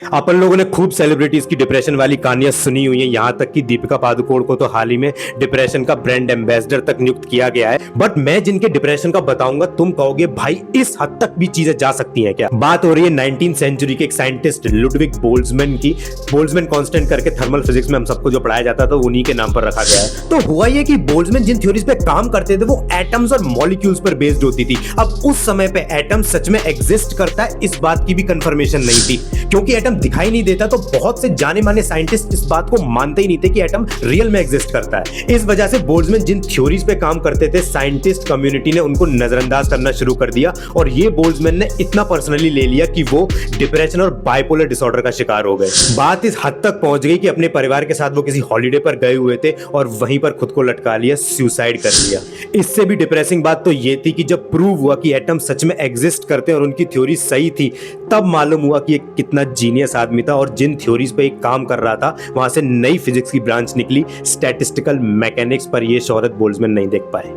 अपन लोगों ने खूब सेलिब्रिटीज की डिप्रेशन वाली कहानियां सुनी हुई हैं, यहाँ तक कि दीपिका पादुकोण को तो हाल ही में डिप्रेशन का ब्रांड एम्बेसडर तक नियुक्त किया गया है। बट मैं जिनके डिप्रेशन का बताऊंगा तुम कहोगे भाई इस हद तक भी चीजें जा सकती हैं क्या। बात हो रही है 19th सेंचुरी के एक साइंटिस्ट लुडविग बोल्ट्जमैन की। बोल्ट्जमैन कांस्टेंट करके थर्मल फिजिक्स में हम सबको जो पढ़ाया जाता था उन्हीं के नाम पर रखा गया है। तो हुआ ये कि बोल्ट्जमैन जिन थ्योरीज पे काम करते थे वो एटम्स और मॉलिक्यूल्स पर बेस्ड होती थी। अब उस समय पे एटम सच में एग्जिस्ट करता है इस बात की भी कंफर्मेशन नहीं थी, क्योंकि एटम दिखाई नहीं देता। तो बहुत से जाने माने साइंटिस्ट इस बात को मानते ही नहीं थे कि एटम रियल में एग्जिस्ट करता है। इस वजह से बोल्ट्जमैन जिन थ्योरीज पे काम करते थे साइंटिस्ट कम्युनिटी ने उनको नजरअंदाज करना शुरू कर दिया, और ये बोल्ट्जमैन ने इतना पर्सनली ले लिया कि वो डिप्रेशन और बाइपोलर डिसऑर्डर का शिकार हो गए। बात इस हद तक पहुंच गई कि अपने परिवार के साथ वो किसी हॉलीडे पर गए हुए थे और वहीं पर खुद को लटका लिया, सुसाइड कर लिया। इससे भी डिप्रेसिंग बात तो ये थी कि जब प्रूव हुआ कि एटम सच में एग्जिस्ट करते हैं और उनकी थ्योरी सही थी, तब मालूम हुआ कि ये कितना जीनियस आदमी था और जिन थ्योरीज पे एक काम कर रहा था वहां से नई फिजिक्स की ब्रांच निकली, स्टैटिस्टिकल मैकेनिक्स। पर ये शोहरत बोल्ट्जमैन नहीं देख पाए।